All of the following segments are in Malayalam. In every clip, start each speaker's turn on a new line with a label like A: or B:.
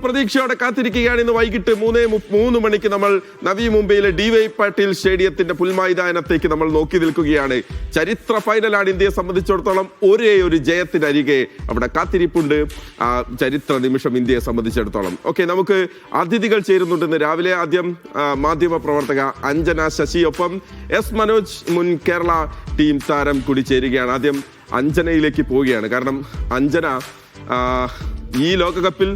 A: പ്രതീക്ഷയോടെ കാത്തിരിക്കുകയാണ്. ഇന്ന് വൈകിട്ട് 3 മണിക്ക് നമ്മൾ നവി മുംബൈയിലെ DY പാട്ടീൽ സ്റ്റേഡിയത്തിന്റെ പുൽമൈതാനത്തേക്ക് നമ്മൾ നോക്കി നിൽക്കുകയാണ്. ചരിത്ര ഫൈനലാണ്. ഇന്ത്യയെ സംബന്ധിച്ചിടത്തോളം ഒരേ ഒരു ജയത്തിനരികെ അവിടെ കാത്തിരിപ്പുണ്ട്. ചരിത്ര നിമിഷം ഇന്ത്യയെ സംബന്ധിച്ചിടത്തോളം. ഓക്കെ, നമുക്ക് അതിഥികൾ ചേരുന്നുണ്ടെന്ന് രാവിലെ. ആദ്യം മാധ്യമ പ്രവർത്തക അഞ്ജന ശശി, ഒപ്പം എസ് മനോജ്, മുൻ കേരള ടീം താരം കൂടി ചേരുകയാണ്. ആദ്യം അഞ്ജനയിലേക്ക് പോവുകയാണ്. കാരണം അഞ്ജന ഈ ലോകകപ്പിൽ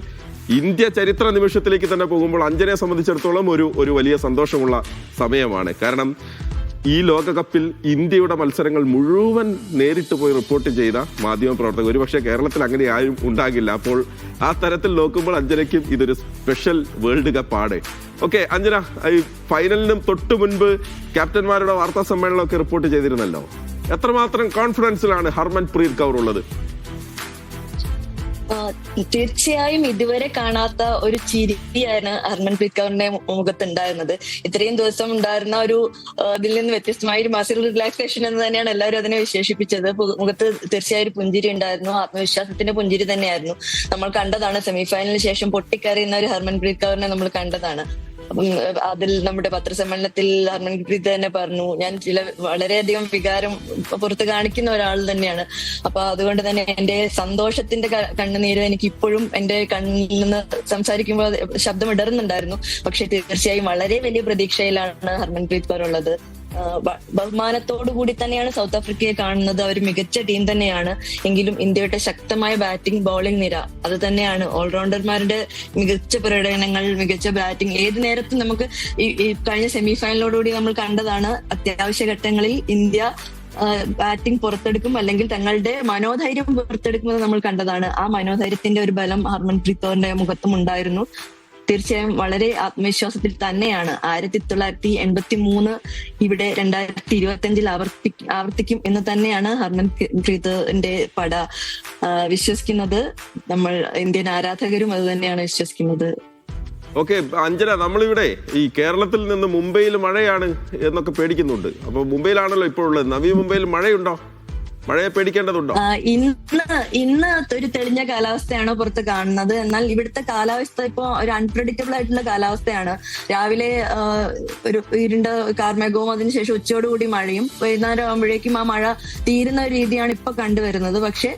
A: ഇന്ത്യ ചരിത്ര നിമിഷത്തിലേക്ക് തന്നെ പോകുമ്പോൾ അഞ്ജനയെ സംബന്ധിച്ചിടത്തോളം ഒരു വലിയ സന്തോഷമുള്ള സമയമാണ്. കാരണം ഈ ലോകകപ്പിൽ ഇന്ത്യയുടെ മത്സരങ്ങൾ മുഴുവൻ നേരിട്ട് പോയി റിപ്പോർട്ട് ചെയ്ത മാധ്യമപ്രവർത്തകർ ഒരുപക്ഷെ കേരളത്തിൽ അങ്ങനെ ആരും ഉണ്ടാകില്ല. അപ്പോൾ ആ തരത്തിൽ നോക്കുമ്പോൾ അഞ്ജനയ്ക്കും ഇതൊരു സ്പെഷ്യൽ വേൾഡ് കപ്പാണ്. ഓക്കെ അഞ്ജന, ഈ ഫൈനലിനും തൊട്ടു മുൻപ് ക്യാപ്റ്റന്മാരുടെ വാർത്താ സമ്മേളനമൊക്കെ റിപ്പോർട്ട് ചെയ്തിരുന്നല്ലോ. എത്രമാത്രം കോൺഫിഡൻസിലാണ് ഹർമൻപ്രീത് കൗർ ഉള്ളത്?
B: തീർച്ചയായും ഇതുവരെ കാണാത്ത ഒരു ചിരിയാണ് ഹർമൻപ്രീത് കൗറിന്റെ മുഖത്തുണ്ടായിരുന്നത്. ഇത്രയും ദിവസം ഉണ്ടായിരുന്ന ഒരു ഇതിൽ നിന്ന് വ്യത്യസ്തമായ ഒരു മസിൽ റിലാക്സേഷൻ എന്ന് തന്നെയാണ് എല്ലാവരും അതിനെ വിശേഷിപ്പിച്ചത്. മുഖത്ത് തീർച്ചയായും ഒരു പുഞ്ചിരി ഉണ്ടായിരുന്നു, ആത്മവിശ്വാസത്തിന്റെ പുഞ്ചിരി തന്നെയായിരുന്നു. നമ്മൾ കണ്ടതാണ് സെമിഫൈനലിന് ശേഷം പൊട്ടിക്കറിയുന്ന ഒരു ഹർമൻപ്രീത് കൗറിനെ നമ്മൾ കണ്ടതാണ്. അപ്പം അതിൽ നമ്മുടെ പത്രസമ്മേളനത്തിൽ ഹർമൻപ്രീത് തന്നെ പറഞ്ഞു, ഞാൻ വളരെയധികം വികാരം പുറത്ത് കാണിക്കുന്ന ഒരാൾ തന്നെയാണ്. അപ്പൊ അതുകൊണ്ട് തന്നെ എന്റെ സന്തോഷത്തിന്റെ കണ്ണുനീര് എനിക്ക് ഇപ്പോഴും എന്റെ കണ്ണിൽ നിന്ന് സംസാരിക്കുമ്പോൾ ശബ്ദം ഇടറുന്നുണ്ടായിരുന്നു. പക്ഷെ തീർച്ചയായും വളരെ വലിയ പ്രതീക്ഷയിലാണ് ഹർമൻപ്രീത് കൗർ ഉള്ളത്. ബഹുമാനത്തോടു കൂടി തന്നെയാണ് സൗത്ത് ആഫ്രിക്കയെ കാണുന്നത്. അവർ മികച്ച ടീം തന്നെയാണ്. എങ്കിലും ഇന്ത്യയുടെ ശക്തമായ ബാറ്റിംഗ് ബൗളിംഗ് നിര അത് തന്നെയാണ്. ഓൾറൗണ്ടർമാരുടെ മികച്ച പ്രകടനങ്ങൾ, മികച്ച ബാറ്റിംഗ് ഏത് നേരത്തും നമുക്ക് ഈ കഴിഞ്ഞ സെമിഫൈനലോടുകൂടി നമ്മൾ കണ്ടതാണ്. അത്യാവശ്യ ഘട്ടങ്ങളിൽ ഇന്ത്യ ബാറ്റിംഗ് പുറത്തെടുക്കും, അല്ലെങ്കിൽ തങ്ങളുടെ മനോധൈര്യം പുറത്തെടുക്കുന്നത് നമ്മൾ കണ്ടതാണ്. ആ മനോധൈര്യത്തിന്റെ ഒരു ബലം ഹർമൻപ്രീത് കൗറിന്റെ മുഖത്തും ഉണ്ടായിരുന്നു. തീർച്ചയായും വളരെ ആത്മവിശ്വാസത്തിൽ തന്നെയാണ്. 1983 ഇവിടെ 2025 ആവർത്തിക്കും എന്ന് തന്നെയാണ് ഹർമൻപ്രീതിന്റെ പട വിശ്വസിക്കുന്നത്. നമ്മൾ ഇന്ത്യൻ ആരാധകരും അത് തന്നെയാണ് വിശ്വസിക്കുന്നത്.
A: ഓക്കെ അഞ്ജന, നമ്മളിവിടെ ഈ കേരളത്തിൽ നിന്ന് മുംബൈയിൽ മഴയാണ് എന്നൊക്കെ പേടിക്കുന്നുണ്ട്. അപ്പൊ മുംബൈയിലാണല്ലോ ഇപ്പോൾ ഉള്ളത്. നവി മുംബൈയിൽ മഴയുണ്ടോ? മഴയെ പേടിക്കേണ്ടതുണ്ടോ?
B: ഇന്ന് ഒരു തെളിഞ്ഞ കാലാവസ്ഥയാണ് പുറത്ത് കാണുന്നത്. എന്നാൽ ഇവിടുത്തെ കാലാവസ്ഥ ഇപ്പോ ഒരു അൺപ്രഡിക്റ്റബിൾ ആയിട്ടുള്ള കാലാവസ്ഥയാണ്. രാവിലെ ഒരു ഇരുണ്ട കാർമേഘവും അതിനുശേഷം ഉച്ചയോടുകൂടി മഴയും, വൈകുന്നേരം ആകുമ്പോഴേക്കും ആ മഴ തീരുന്ന ഒരു രീതിയാണ് ഇപ്പൊ കണ്ടുവരുന്നത്. പക്ഷെ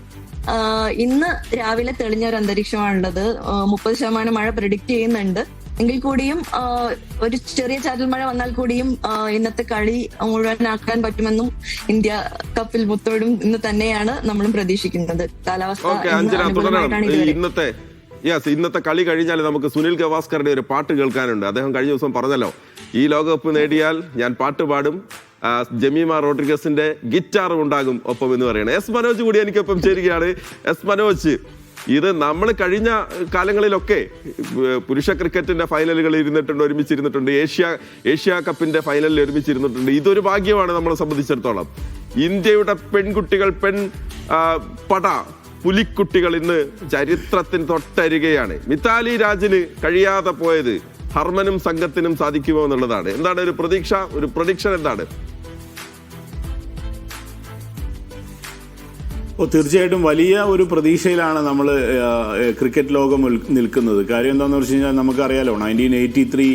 B: ഇന്ന് രാവിലെ തെളിഞ്ഞ ഒരു അന്തരീക്ഷമാണുള്ളത്. 30% മഴ പ്രെഡിക്റ്റ് ചെയ്യുന്നുണ്ട്. എങ്കിൽ കൂടിയും ഒരു ചെറിയ ചാറ്റൽ മഴ വന്നാൽ കൂടിയും ഇന്നത്തെ കളി മുഴുവനാക്കാൻ പറ്റുമെന്നും ഇന്ത്യ കപ്പിൽ മുത്തോടും ഇന്ന് തന്നെയാണ് നമ്മളും പ്രതീക്ഷിക്കുന്നത്. കാലാവസ്ഥ
A: ഇന്നത്തെ കളി കഴിഞ്ഞാൽ നമുക്ക് സുനിൽ ഗവാസ്കറുടെ ഒരു പാട്ട് കേൾക്കാനുണ്ട്. അദ്ദേഹം കഴിഞ്ഞ ദിവസം പറഞ്ഞല്ലോ, ഈ ലോകകപ്പ് നേടിയാൽ ഞാൻ പാട്ട് പാടും, ജമീമ റോഡ്രിഗസിന്റെ ഗിറ്റാറും ഉണ്ടാകും ഒപ്പം എന്ന് പറയണം. എസ് മനോജ് കൂടി എനിക്കൊപ്പം ചേരുകയാണ്. എസ് മനോജ്, ഇത് നമ്മൾ കഴിഞ്ഞ കാലങ്ങളിലൊക്കെ പുരുഷ ക്രിക്കറ്റിന്റെ ഫൈനലുകളിൽ ഒരുമിച്ചിരുന്നിട്ടുണ്ട്. ഏഷ്യ കപ്പിന്റെ ഫൈനലിൽ ഒരുമിച്ചിരുന്നിട്ടുണ്ട്. ഇതൊരു ഭാഗ്യമാണ് നമ്മളെ സംബന്ധിച്ചിടത്തോളം. ഇന്ത്യയുടെ പെൺകുട്ടികൾ, പട പുലിക്കുട്ടികൾ ഇന്ന് ചരിത്രത്തിന് തൊട്ടരികെയാണ്. മിതാലി രാജിന് കഴിയാതെ പോയത് ഹർമനും സംഘത്തിനും സാധിക്കുമോ എന്നുള്ളതാണ്. എന്താണ് ഒരു പ്രതീക്ഷ, ഒരു പ്രഡിക്ഷൻ എന്താണ്?
C: തീർച്ചയായിട്ടും വലിയ ഒരു പ്രതീക്ഷയിലാണ് നമ്മൾ ക്രിക്കറ്റ് ലോകം നിൽക്കുന്നത്. കാര്യം എന്താണെന്ന് വെച്ച് കഴിഞ്ഞാൽ നമുക്കറിയാലോ, 1983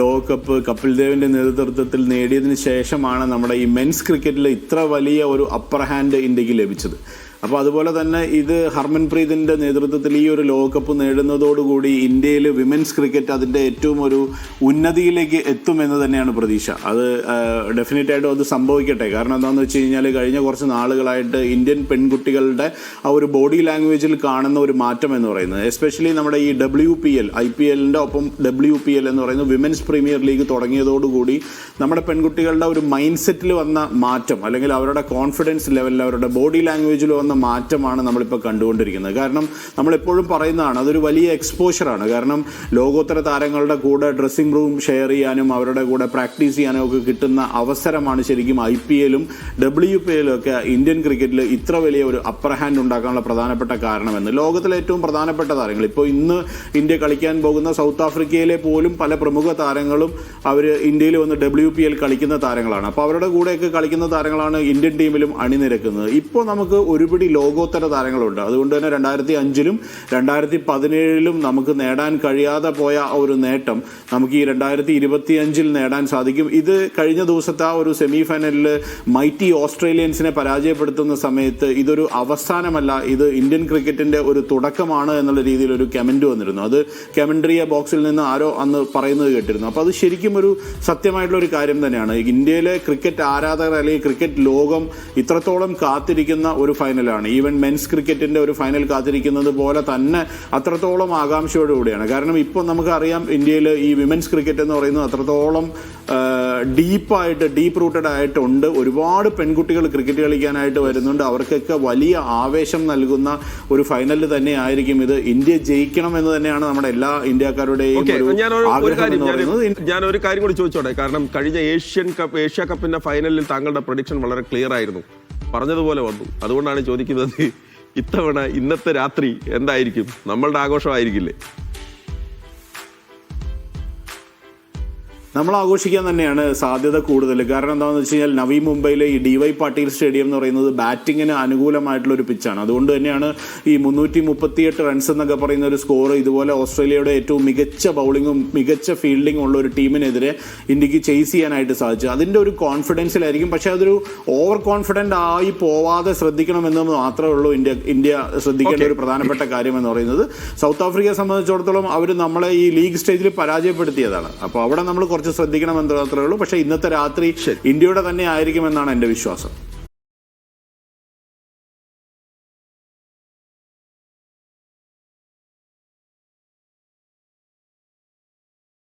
C: ലോകകപ്പ് കപിൽ ദേവിന്റെ നേതൃത്വത്തിൽ നേടിയതിന് ശേഷമാണ് നമ്മുടെ ഈ മെൻസ് ക്രിക്കറ്റിൽ ഇത്ര വലിയ ഒരു അപ്പർ ഹാൻഡ് ഇന്ത്യക്ക് ലഭിച്ചത്. അപ്പോൾ അതുപോലെ തന്നെ ഇത് ഹർമൻപ്രീതിന്റെ നേതൃത്വത്തിൽ ഈ ഒരു ലോകകപ്പ് നേടുന്നതോടുകൂടി ഇന്ത്യയിൽ വിമൻസ് ക്രിക്കറ്റ് അതിൻ്റെ ഏറ്റവും ഒരു ഉന്നതിയിലേക്ക് എത്തുമെന്ന് തന്നെയാണ് പ്രതീക്ഷ. അത് ഡെഫിനറ്റായിട്ടും അത് സംഭവിക്കട്ടെ. കാരണം എന്താണെന്ന് വെച്ച് കഴിഞ്ഞാൽ കഴിഞ്ഞ കുറച്ച് നാളുകളായിട്ട് ഇന്ത്യൻ പെൺകുട്ടികളുടെ ആ ഒരു ബോഡി ലാംഗ്വേജിൽ കാണുന്ന ഒരു മാറ്റം എന്ന് പറയുന്നത്, എസ്പെഷ്യലി നമ്മുടെ ഈ WPL IPL ഒപ്പം WPL എന്ന് പറയുന്ന വിമൻസ് പ്രീമിയർ ലീഗ് തുടങ്ങിയതോടുകൂടി നമ്മുടെ പെൺകുട്ടികളുടെ ഒരു മൈൻഡ് സെറ്റിൽ വന്ന മാറ്റം, അല്ലെങ്കിൽ അവരുടെ കോൺഫിഡൻസ് ലെവലിൽ, അവരുടെ ബോഡി ലാംഗ്വേജിൽ വന്ന മാറ്റമാണ് നമ്മളിപ്പോൾ കണ്ടുകൊണ്ടിരിക്കുന്നത്. കാരണം നമ്മളെപ്പോഴും പറയുന്നതാണ്, അതൊരു വലിയ എക്സ്പോഷറാണ്. കാരണം ലോകോത്തര താരങ്ങളുടെ കൂടെ ഡ്രസ്സിംഗ് റൂം ഷെയർ ചെയ്യാനും അവരുടെ കൂടെ പ്രാക്ടീസ് ചെയ്യാനും ഒക്കെ കിട്ടുന്ന അവസരമാണ് ശരിക്കും IPL-ഉം WPL-ഉം ഒക്കെ ഇന്ത്യൻ ക്രിക്കറ്റിൽ ഇത്ര വലിയ ഒരു അപ്പർ ഹാൻഡ് ഉണ്ടാക്കാനുള്ള പ്രധാനപ്പെട്ട കാരണമെന്ന്. ലോകത്തിലെ ഏറ്റവും പ്രധാനപ്പെട്ട താരങ്ങൾ, ഇപ്പോൾ ഇന്ന് ഇന്ത്യ കളിക്കാൻ പോകുന്ന സൗത്ത് ആഫ്രിക്കയിലെ പോലും പല പ്രമുഖ താരങ്ങളും അവർ ഇന്ത്യയിൽ വന്ന് WPL കളിക്കുന്ന താരങ്ങളാണ്. അപ്പോൾ അവരുടെ കൂടെയൊക്കെ കളിക്കുന്ന താരങ്ങളാണ് ഇന്ത്യൻ ടീമിലും അണിനിരക്കുന്നത്. ഇപ്പോൾ നമുക്ക് ഒരുപിടി കുറച്ചുകൂടി ലോകോത്തര താരങ്ങളുണ്ട്. അതുകൊണ്ട് തന്നെ 2005-ലും 2017-ലും നമുക്ക് നേടാൻ കഴിയാതെ പോയ ഒരു നേട്ടം നമുക്ക് ഈ 2025-ൽ നേടാൻ സാധിക്കും. ഇത് കഴിഞ്ഞ ദിവസത്തെ ആ ഒരു സെമി ഫൈനലിൽ മൈറ്റി ഓസ്ട്രേലിയൻസിനെ പരാജയപ്പെടുത്തുന്ന സമയത്ത് ഇതൊരു അവസാനമല്ല, ഇത് ഇന്ത്യൻ ക്രിക്കറ്റിന്റെ ഒരു തുടക്കമാണ് എന്നുള്ള രീതിയിൽ ഒരു കമന്റ് വന്നിരുന്നു. അത് കമന്ററിയ ബോക്സിൽ നിന്ന് ആരോ അന്ന് പറയുന്നത് കേട്ടിരുന്നു. അപ്പോൾ അത് ശരിക്കും ഒരു സത്യമായിട്ടുള്ള ഒരു കാര്യം തന്നെയാണ്. ഇന്ത്യയിലെ ക്രിക്കറ്റ് ആരാധകർ അല്ലെങ്കിൽ ക്രിക്കറ്റ് ലോകം ഇത്രത്തോളം കാത്തിരിക്കുന്ന ഒരു ഫൈനലാണ്. ഈവൻ മെൻസ് ക്രിക്കറ്റിന്റെ ഒരു ഫൈനൽ കാത്തിരിക്കുന്നത് പോലെ തന്നെ അത്രത്തോളം ആകാംക്ഷയോടുകൂടിയാണ്. കാരണം ഇപ്പോൾ നമുക്കറിയാം ഇന്ത്യയിൽ ഈ വിമൻസ് ക്രിക്കറ്റ് എന്ന് പറയുന്നത് അത്രത്തോളം ഡീപ്പ് റൂട്ടഡ് ആയിട്ടുണ്ട്. ഒരുപാട് പെൺകുട്ടികൾ ക്രിക്കറ്റ് കളിക്കാനായിട്ട് വരുന്നുണ്ട്. അവർക്കൊക്കെ വലിയ ആവേശം നൽകുന്ന ഒരു ഫൈനലിൽ തന്നെ ആയിരിക്കും ഇത്. ഇന്ത്യ ജയിക്കണം എന്ന് തന്നെയാണ് നമ്മുടെ എല്ലാ ഇന്ത്യക്കാരുടെയും
A: ഞാൻ ഒരു കാര്യം കൂടി ചോദിച്ചോട്ടെ. കാരണം കഴിഞ്ഞ ഏഷ്യ കപ്പിന്റെ ഫൈനലിൽ താങ്കളുടെ പ്രഡിക്ഷൻ വളരെ ക്ലിയർ ആയിരുന്നു, പറഞ്ഞതുപോലെ വന്നു. അതുകൊണ്ടാണ് ചോദിക്കുന്നത്, ഇത്തവണ ഇന്നത്തെ രാത്രി എന്തായിരിക്കും? നമ്മളുടെ ആഘോഷമായിരിക്കില്ലേ?
C: നമ്മൾ ആഘോഷിക്കാൻ തന്നെയാണ് സാധ്യത കൂടുതൽ. കാരണം എന്താണെന്ന് വെച്ച് കഴിഞ്ഞാൽ നവി മുംബൈയിലെ ഈ DY പാട്ടീൽ സ്റ്റേഡിയം എന്ന് പറയുന്നത് ബാറ്റിങ്ങിന് അനുകൂലമായിട്ടുള്ള ഒരു പിച്ചാണ്. അതുകൊണ്ട് തന്നെയാണ് ഈ 338 റൺസ് എന്നൊക്കെ പറയുന്ന ഒരു സ്കോർ ഇതുപോലെ ഓസ്ട്രേലിയയുടെ ഏറ്റവും മികച്ച ബൗളിങ്ങും മികച്ച ഫീൽഡിങ്ങും ഉള്ള ഒരു ടീമിനെതിരെ ഇന്ത്യക്ക് ചേസ് ചെയ്യാനായിട്ട് സാധിച്ചു. അതിൻ്റെ ഒരു കോൺഫിഡൻസിലായിരിക്കും. പക്ഷേ അതൊരു ഓവർ കോൺഫിഡൻ്റ് ആയി പോവാതെ ശ്രദ്ധിക്കണമെന്ന് മാത്രമേ ഉള്ളൂ ഇന്ത്യ ശ്രദ്ധിക്കേണ്ട ഒരു പ്രധാനപ്പെട്ട കാര്യം എന്ന് പറയുന്നത്. സൗത്ത് ആഫ്രിക്കയെ സംബന്ധിച്ചിടത്തോളം അവർ നമ്മളെ ഈ ലീഗ് സ്റ്റേജിൽ പരാജയപ്പെടുത്തിയതാണ്. അപ്പോൾ അവിടെ നമ്മൾ കുറച്ച് ശ്രദ്ധിക്കണമെന്ന് മാത്രമേ ഉള്ളൂ. പക്ഷേ ഇന്നത്തെ രാത്രി ഇന്ത്യയുടെ തന്നെ ആയിരിക്കുമെന്നാണ് എൻ്റെ വിശ്വാസം.